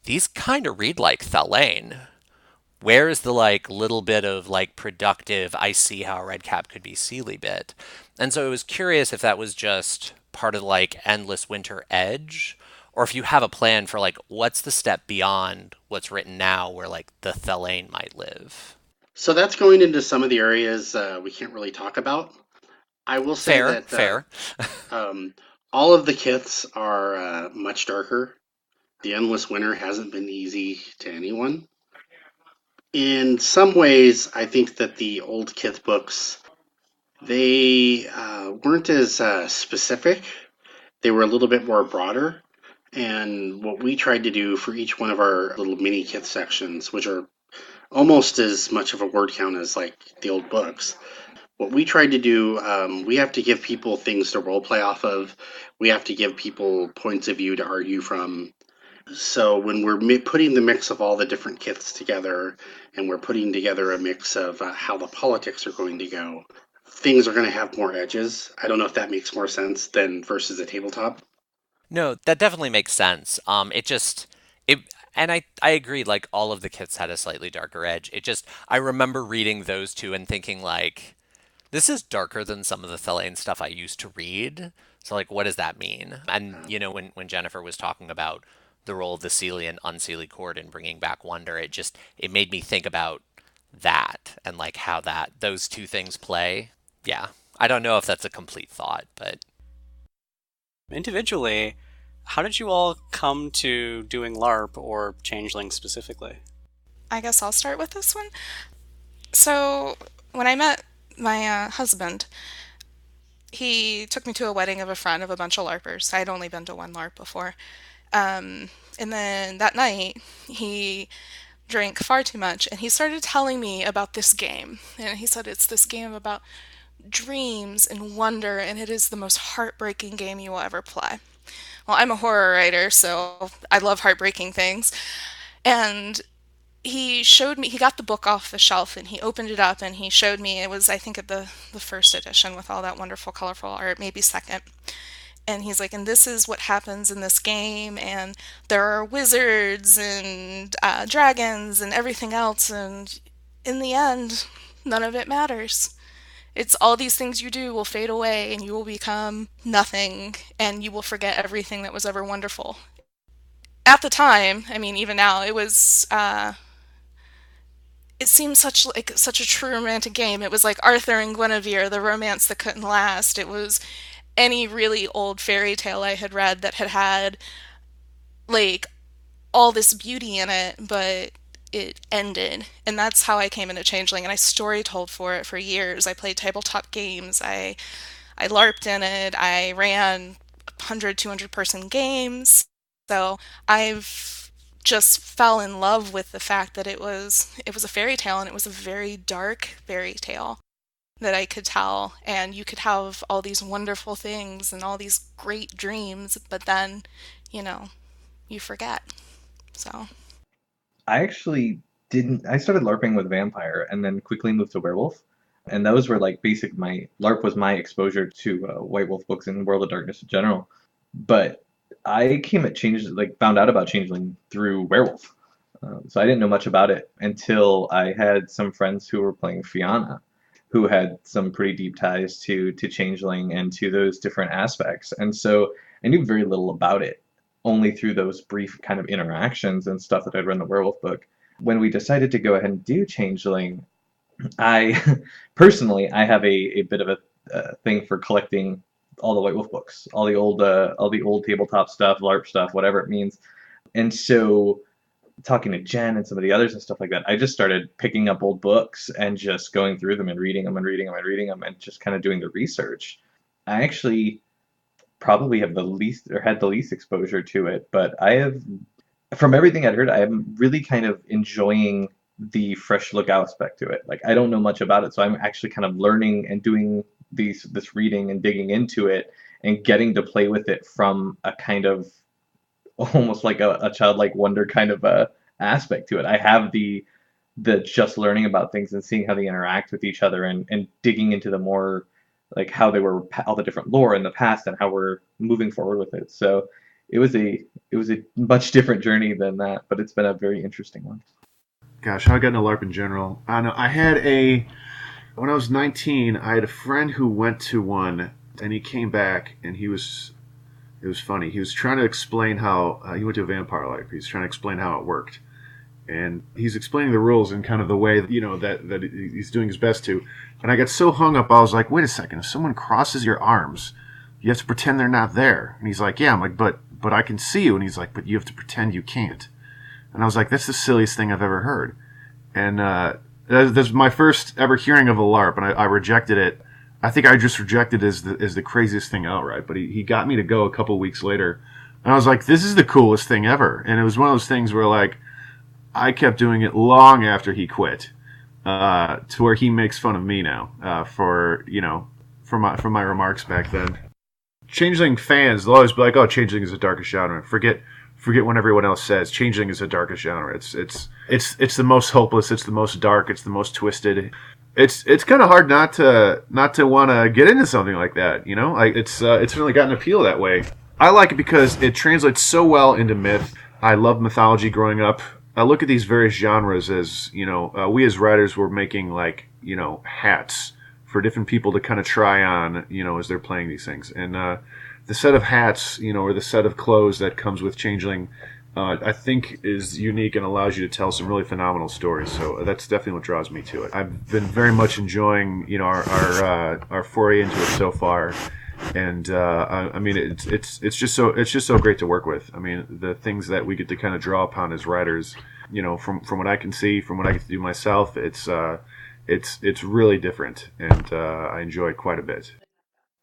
these kind of read like Thalane. Where's the like little bit of like productive, I see how a Red Cap could be Seelie bit? And so I was curious if that was just part of like Endless Winter Edge, or if you have a plan for like what's the step beyond what's written now where like the Thalane might live. So that's going into some of the areas we can't really talk about. I will say Fair, that fair. um, all of the kiths are much darker. The Endless Winter hasn't been easy to anyone. In some ways, I think that the old kith books, they weren't as specific. They were a little bit more broader. And what we tried to do for each one of our little mini kith sections, which are almost as much of a word count as like the old books, what we tried to do, we have to give people things to role play off of. We have to give people points of view to argue from. So when we're putting the mix of all the different kiths together, and we're putting together a mix of how the politics are going to go, things are going to have more edges. I don't know if that makes more sense than versus a tabletop. No, that definitely makes sense. It just it and I agree like all of the kits had a slightly darker edge. It just I remember reading those two and thinking like this is darker than some of the Thalane stuff I used to read. So like what does that mean? And you know when Jennifer was talking about the role of the Seelie and Unseelie court in bringing back wonder, it made me think about that and like how that those two things play. Yeah, I don't know if that's a complete thought, but Individually, how did you all come to doing LARP or Changeling specifically? I guess I'll start with this one. So, when I met my husband, he took me to a wedding of a friend of a bunch of LARPers. I had only been to one LARP before. And then that night, he drank far too much and he started telling me about this game. And he said it's this game about dreams and wonder, and it is the most heartbreaking game you will ever play. Well, I'm a horror writer, so I love heartbreaking things. And he showed me, he got the book off the shelf and he opened it up and he showed me, it was, I think, the first edition with all that wonderful, colorful art, maybe second. And he's like, and this is what happens in this game, and there are wizards and dragons and everything else, and in the end, none of it matters. It's all these things you do will fade away, and you will become nothing, and you will forget everything that was ever wonderful. At the time, I mean, even now, it seemed such a true romantic game. It was like Arthur and Guinevere, the romance that couldn't last. It was any really old fairy tale I had read that had like all this beauty in it, but it ended. And that's how I came into Changeling, and I story told for it for years. I played tabletop games. I LARPed in it. I ran 100, 200 person games. So I've just fell in love with the fact that it was a fairy tale, and it was a very dark fairy tale that I could tell, and you could have all these wonderful things and all these great dreams, but then, you know, you forget. So, I actually didn't. I started LARPing with Vampire and then quickly moved to Werewolf. And those were like basic. My LARP was my exposure to White Wolf books and World of Darkness in general. But I came at found out about Changeling through Werewolf. So I didn't know much about it until I had some friends who were playing Fianna, who had some pretty deep ties to Changeling and to those different aspects. And so I knew very little about it, only through those brief kind of interactions and stuff that I'd read in the Werewolf book. When we decided to go ahead and do Changeling, I personally I have a bit of a thing for collecting all the White Wolf books, all the old tabletop stuff, LARP stuff, whatever it means. And so talking to Jen and some of the others and stuff like that, I just started picking up old books and just going through them and reading them and reading them and reading them and just kind of doing the research. I actually probably have the least or had the least exposure to it, but I have, from everything I'd heard, I am really kind of enjoying the fresh look aspect to it. Like I don't know much about it, so I'm actually kind of learning and doing this reading and digging into it and getting to play with it from a kind of almost like a childlike wonder kind of a aspect to it. I have the just learning about things and seeing how they interact with each other and digging into the more like how they were all the different lore in the past and how we're moving forward with it. So it was a much different journey than that, but it's been a very interesting one. Gosh, how I got into LARP in general. I know when I was 19, I had a friend who went to one, and he came back, and it was funny. He was trying to explain how, he went to a vampire LARP. He was trying to explain how it worked. And he's explaining the rules in kind of the way, that he's doing his best to. And I got so hung up, I was like, wait a second, if someone crosses your arms, you have to pretend they're not there. And he's like, yeah. I'm like, but I can see you. And he's like, but you have to pretend you can't. And I was like, that's the silliest thing I've ever heard. And this was my first ever hearing of a LARP, and I rejected it. I think I just rejected it as the craziest thing outright. But he got me to go a couple weeks later, and I was like, this is the coolest thing ever. And it was one of those things where like I kept doing it long after he quit, to where he makes fun of me now for my remarks back then. Changeling fans, they'll always be like, "Oh, Changeling is the darkest genre." Forget when everyone else says Changeling is the darkest genre. It's the most hopeless. It's the most dark. It's the most twisted. It's kind of hard not to want to get into something like that. Like it's really got an appeal that way. I like it because it translates so well into myth. I love mythology growing up. I look at these various genres as we as writers were making hats for different people to kind of try on, as they're playing these things. And the set of hats, or the set of clothes that comes with Changeling, I think is unique and allows you to tell some really phenomenal stories. So that's definitely what draws me to it. I've been very much enjoying, our foray into it so far, and I mean, it's just so great to work with. I mean, the things that we get to kind of draw upon as writers, from what I can see, from what I get to do myself, it's really different, and I enjoy it quite a bit.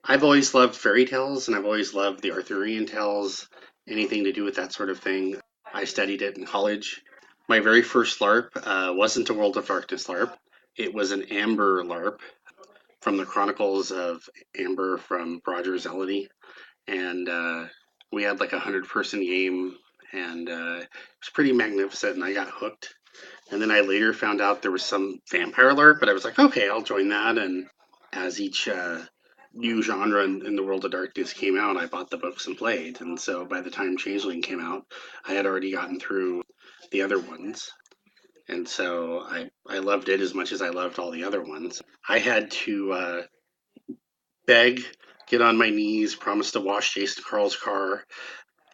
I've always loved fairy tales, and I've always loved the Arthurian tales, anything to do with that sort of thing. I studied it in college. My very first LARP wasn't a World of Darkness LARP. It was an Amber LARP from the Chronicles of Amber from Roger Zeleny, and we had like 100-person game, and it was pretty magnificent, and I got hooked. And then I later found out there was some vampire LARP, but I was like, okay, I'll join that. And as each new genre in the World of Darkness came out, I bought the books and played. And so by the time Changeling came out, I had already gotten through the other ones. And so I loved it as much as I loved all the other ones. I had to beg, get on my knees, promise to wash Jason Carl's car,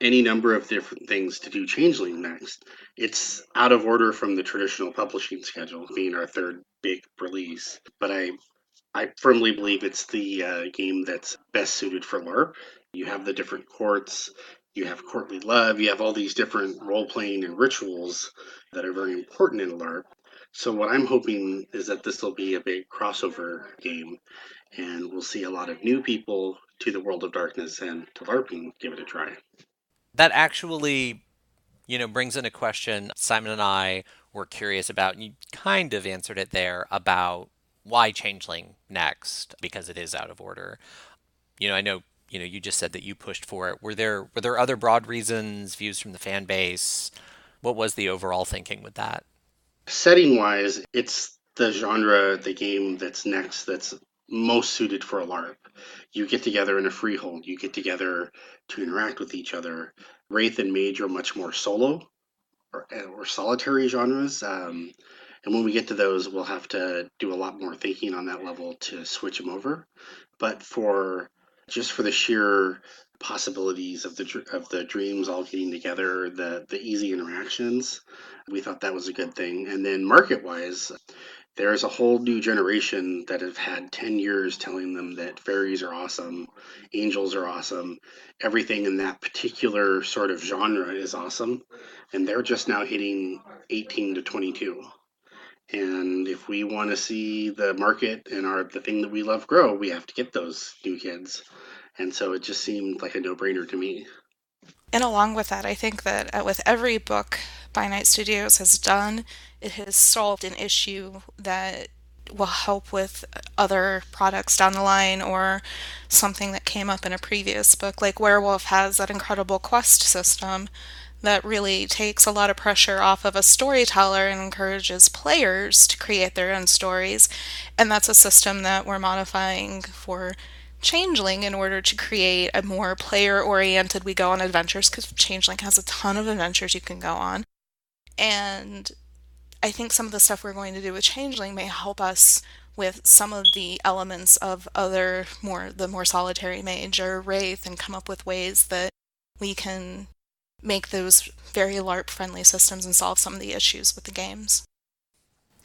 any number of different things to do Changeling next. It's out of order from the traditional publishing schedule, being our third big release. But I firmly believe it's the game that's best suited for LARP. You have the different courts, you have courtly love, you have all these different role playing and rituals that are very important in LARP. So, what I'm hoping is that this will be a big crossover game, and we'll see a lot of new people to the World of Darkness and to LARPing give it a try. That actually, brings in a question Simon and I were curious about, and you kind of answered it there about why Changeling next, because it is out of order. I know, you just said that you pushed for it. Were there other broad reasons, views from the fan base? What was the overall thinking with that? Setting wise, it's the genre, the game that's next that's most suited for a LARP. You get together in a freehold, you get together to interact with each other. Wraith and Mage are much more solo or solitary genres. And when we get to those, we'll have to do a lot more thinking on that level to switch them over. But for just for the sheer possibilities of the dreams all getting together, the easy interactions, we thought that was a good thing. And then market wise, there's a whole new generation that have had 10 years telling them that fairies are awesome, angels are awesome, everything in that particular sort of genre is awesome, and they're just now hitting 18 to 22. And if we want to see the market and the thing that we love grow, we have to get those new kids. And so it just seemed like a no-brainer to me. And along with that, I think that with every book By Night Studios has done, it has solved an issue that will help with other products down the line or something that came up in a previous book. Like Werewolf has that incredible quest system that really takes a lot of pressure off of a storyteller and encourages players to create their own stories. And that's a system that we're modifying for Changeling in order to create a more player oriented we go on adventures, because Changeling has a ton of adventures you can go on. And I think some of the stuff we're going to do with Changeling may help us with some of the elements of the more solitary mage or wraith, and come up with ways that we can make those very LARP friendly systems and solve some of the issues with the games.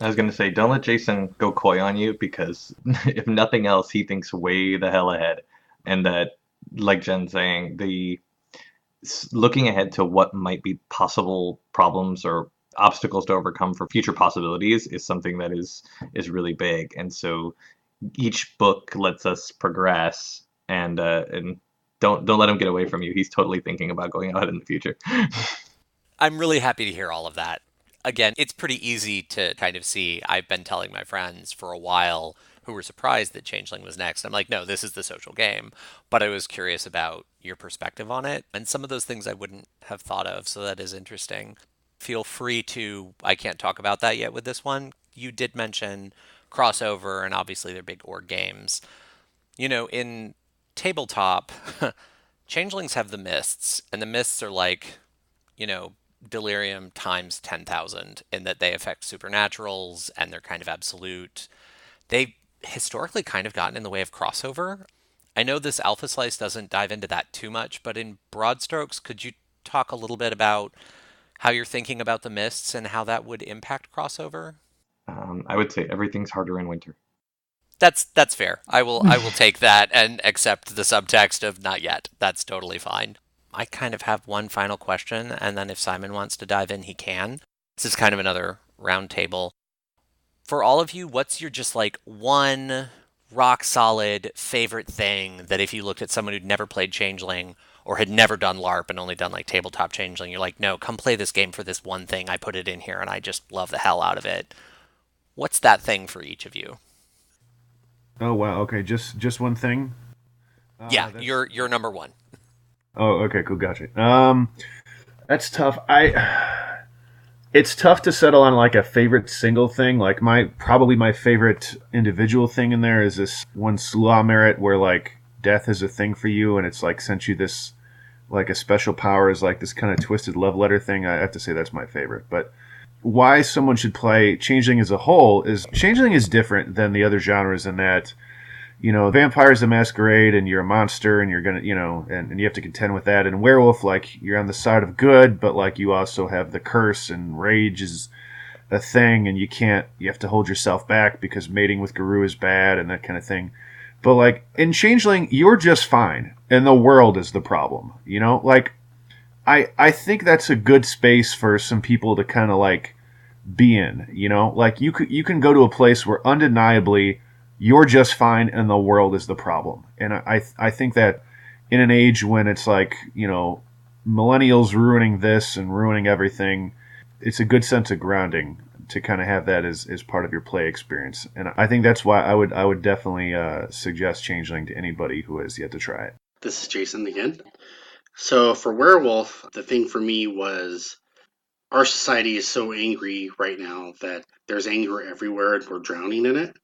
I was going to say, don't let Jason go coy on you, because if nothing else, he thinks way the hell ahead. And that, like Jen's saying, looking ahead to what might be possible problems or obstacles to overcome for future possibilities is something that is really big. And so each book lets us progress, and don't let him get away from you. He's totally thinking about going out in the future. I'm really happy to hear all of that. Again, it's pretty easy to kind of see. I've been telling my friends for a while who were surprised that Changeling was next. I'm like, no, this is the social game. But I was curious about your perspective on it and some of those things I wouldn't have thought of. So that is interesting. Feel free to, I can't talk about that yet with this one. You did mention crossover, and obviously they're big org games. In tabletop, Changelings have the mists, and the mists are like, you know, delirium times 10,000 in that they affect supernaturals and they're kind of absolute. They historically kind of gotten in the way of crossover. I know this Alpha Slice doesn't dive into that too much, but in broad strokes, could you talk a little bit about how you're thinking about the mists and how that would impact crossover? I would say everything's harder in winter. That's fair. I will take that and accept the subtext of not yet. That's totally fine. I kind of have one final question, and then if Simon wants to dive in, he can. This is kind of another round table. For all of you, what's your just like one rock solid favorite thing that if you looked at someone who'd never played Changeling or had never done LARP and only done like tabletop Changeling, you're like, no, come play this game for this one thing. I put it in here and I just love the hell out of it. What's that thing for each of you? Oh wow. Okay, just one thing. Yeah, That's you're number one. Oh, okay, cool, gotcha. That's tough. It's tough to settle on like a favorite single thing. Like probably my favorite individual thing in there is this one Slaw merit where like death is a thing for you, and it's like sent you this like a special power is like this kind of twisted love letter thing. I have to say that's my favorite. But why someone should play Changeling as a whole is Changeling is different than the other genres in that Vampire's a masquerade, and you're a monster, and you're gonna, and you have to contend with that. And werewolf, like, you're on the side of good, but like you also have the curse, and rage is a thing, and you have to hold yourself back because mating with Guru is bad, and that kind of thing. But like in Changeling, you're just fine, and the world is the problem. Like I think that's a good space for some people to kind of like be in. Like you can go to a place where undeniably you're just fine and the world is the problem. And I think that in an age when it's like, millennials ruining this and ruining everything, it's a good sense of grounding to kind of have that as part of your play experience. And I think that's why I would definitely suggest Changeling to anybody who has yet to try it. This is Jason again. So for Werewolf, the thing for me was our society is so angry right now that there's anger everywhere and we're drowning in it.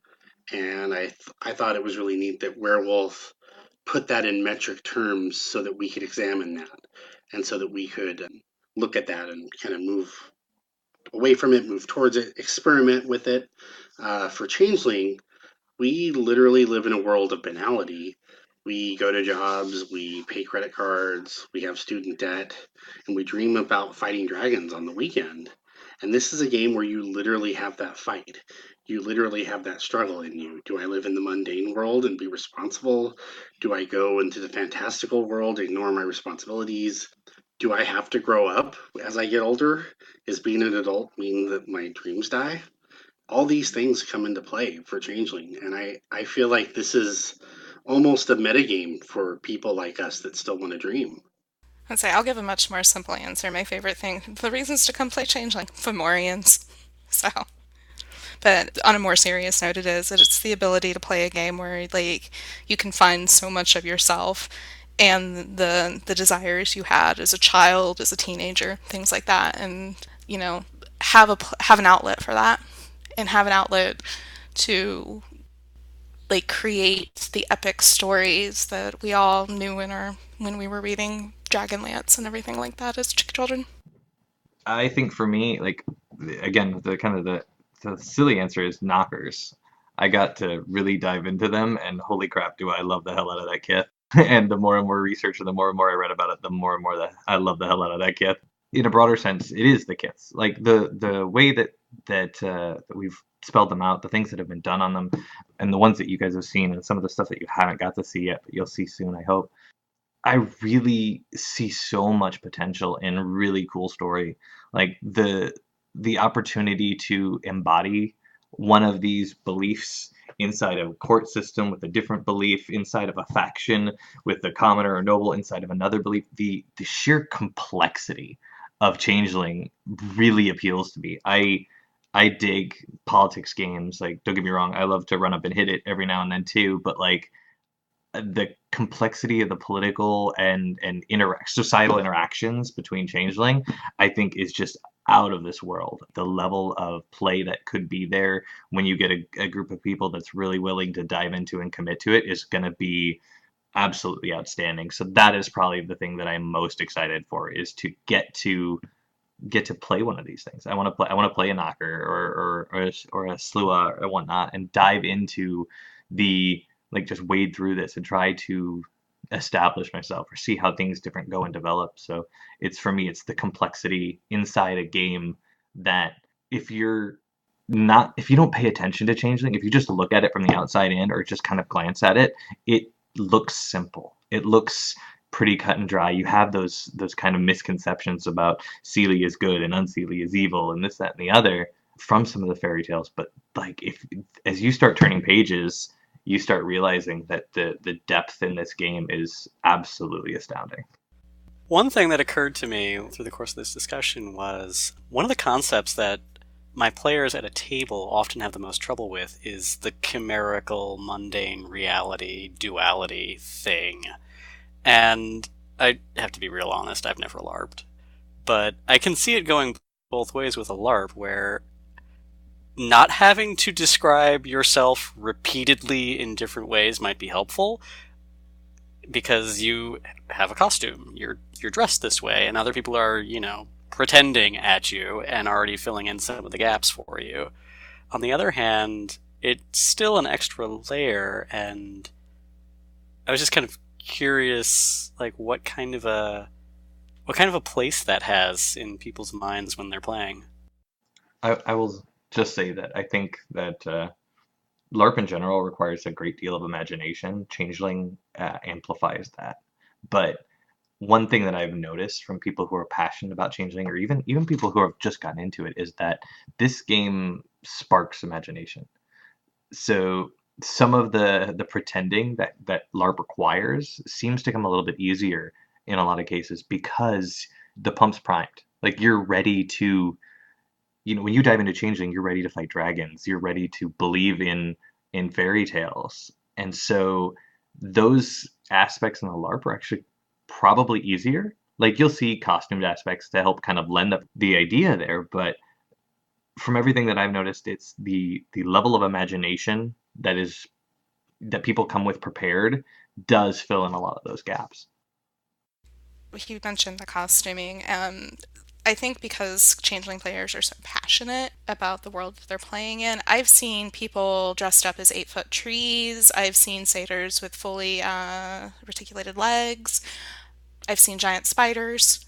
And I thought it was really neat that Werewolf put that in metric terms so that we could examine that and so that we could look at that and kind of move away from it, move towards it, experiment with it. For Changeling, we literally live in a world of banality. We go to jobs, we pay credit cards, we have student debt, and we dream about fighting dragons on the weekend. And this is a game where you literally have that fight. You literally have that struggle in you. Do I live in the mundane world and be responsible? Do I go into the fantastical world, ignore my responsibilities? Do I have to grow up as I get older? Is being an adult mean that my dreams die? All these things come into play for Changeling, and I feel like this is almost a metagame for people like us that still want to dream. I'd say I'll give a much more simple answer. My favorite thing, the reasons to come play Changeling, Fomorians. So, but on a more serious note, it's the ability to play a game where like you can find so much of yourself and the desires you had as a child, as a teenager, things like that, and have an outlet for that, and have an outlet to like create the epic stories that we all knew when we were reading Dragonlance and everything like that as children. I think for me, like again, the kind of the silly answer is knockers. I got to really dive into them, and holy crap, do I love the hell out of that kit. And the more and more research and the more and more I read about it, the more and more that I love the hell out of that kit. In a broader sense, it is the kits. Like the way that we've spelled them out, the things that have been done on them, and the ones that you guys have seen, and some of the stuff that you haven't got to see yet, but you'll see soon, I hope. I really see so much potential in a really cool story. Like the opportunity to embody one of these beliefs inside of a court system with a different belief, inside of a faction with a commoner or noble inside of another belief. The sheer complexity of Changeling really appeals to me. I dig politics games. Like, don't get me wrong, I love to run up and hit it every now and then too, but like the complexity of the political and societal interactions between Changeling, I think is just out of this world. The level of play that could be there when you get a group of people that's really willing to dive into and commit to it is going to be absolutely outstanding. So that is probably the thing that I'm most excited for, is to get to play one of these things. I want to play a knocker or a slua or whatnot, and dive into the, like, just wade through this and try to establish myself or see how things different go and develop. So it's, for me, it's the complexity inside a game that if you're not, if you don't pay attention to Changeling, if you just look at it from the outside in or just kind of glance at it, it looks simple. It looks pretty cut and dry. You have those kind of misconceptions about Seelie is good and Unseelie is evil and this, that, and the other from some of the fairy tales. But like, if as you start turning pages, you start realizing that the depth in this game is absolutely astounding. One thing that occurred to me through the course of this discussion was one of the concepts that my players at a table often have the most trouble with is the chimerical, mundane reality, duality thing. And I have to be real honest, I've never LARPed. But I can see it going both ways with a LARP, where not having to describe yourself repeatedly in different ways might be helpful, because you have a costume, you're dressed this way, and other people are, pretending at you and already filling in some of the gaps for you. On the other hand, it's still an extra layer, and I was just kind of curious, like, what kind of a place that has in people's minds when they're playing. I will just say that I think that LARP in general requires a great deal of imagination. Changeling amplifies that. But one thing that I've noticed from people who are passionate about Changeling, or even people who have just gotten into it, is that this game sparks imagination. So some of the pretending that LARP requires seems to come a little bit easier in a lot of cases because the pump's primed. Like, you're ready to, when you dive into Changeling, you're ready to fight dragons. You're ready to believe in fairy tales. And so those aspects in the LARP are actually probably easier. Like, you'll see costumed aspects to help kind of lend up the idea there, but from everything that I've noticed, it's the level of imagination that people come with prepared does fill in a lot of those gaps. You mentioned the costuming. I think because Changeling players are so passionate about the world that they're playing in, I've seen people dressed up as 8-foot trees. I've seen satyrs with fully reticulated legs. I've seen giant spiders.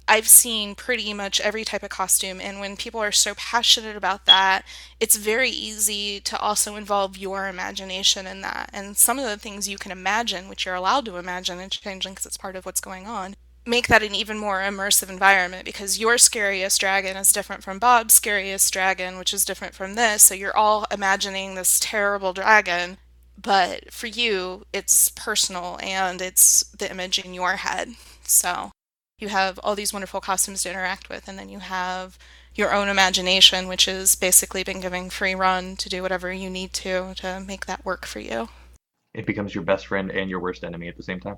I've seen pretty much every type of costume, and when people are so passionate about that, it's very easy to also involve your imagination in that. And some of the things you can imagine, which you're allowed to imagine in Changeling because it's part of what's going on, make that an even more immersive environment, because your scariest dragon is different from Bob's scariest dragon, which is different from this. So you're all imagining this terrible dragon, but for you, it's personal and it's the image in your head. So you have all these wonderful costumes to interact with, and then you have your own imagination, which has basically been given free run to do whatever you need to make that work for you. It becomes your best friend and your worst enemy at the same time.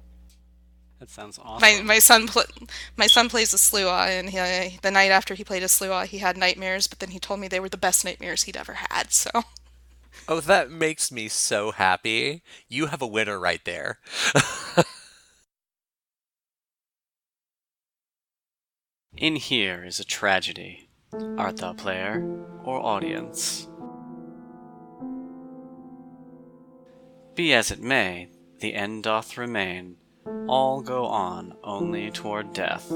That sounds awesome. My son plays a Sluagh, and the night after he played a Sluagh, he had nightmares, but then he told me they were the best nightmares he'd ever had, so... Oh, that makes me so happy. You have a winner right there. In here is a tragedy. Art thou player or audience? Be as it may, the end doth remain. All go on only toward death.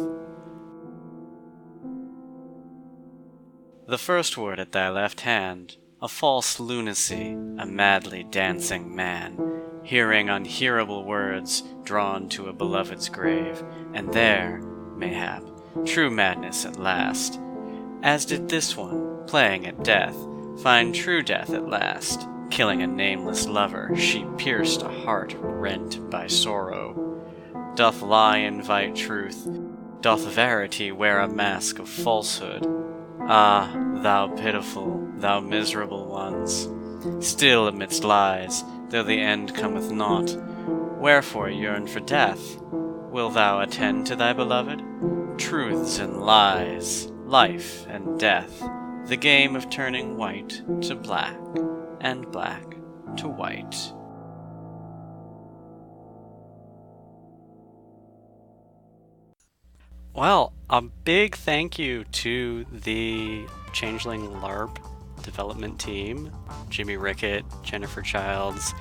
The first word at thy left hand, a false lunacy, a madly dancing man, hearing unhearable words drawn to a beloved's grave, and there, mayhap, true madness at last. As did this one, playing at death, find true death at last. Killing a nameless lover, she pierced a heart rent by sorrow. Doth lie invite truth? Doth verity wear a mask of falsehood? Ah, thou pitiful, thou miserable ones, still amidst lies, though the end cometh not, wherefore yearn for death? Wilt thou attend to thy beloved? Truths and lies, life and death, the game of turning white to black, and black to white. Well, a big thank you to the Changeling LARP development team, Jimmy Rickett, Jennifer Childs,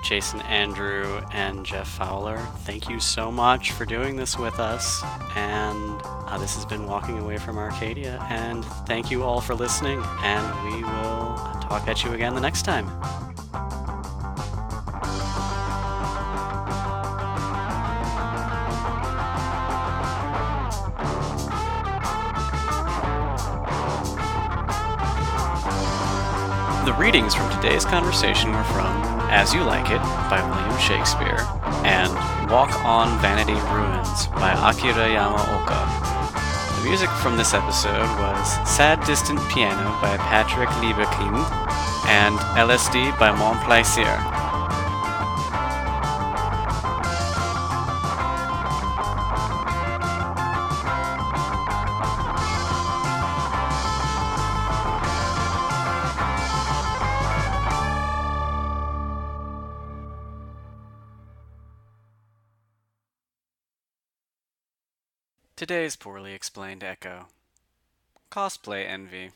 Jason Andrew, and Jeff Fowler. Thank you so much for doing this with us. And this has been Walking Away from Arcadia. And thank you all for listening. And we will talk at you again the next time. The readings from today's conversation were from As You Like It by William Shakespeare and Walk on Vanity Ruins by Akira Yamaoka. The music from this episode was Sad Distant Piano by Patrick Lieberkind and LSD by Mon Plaisir. Today's poorly explained echo. Cosplay envy.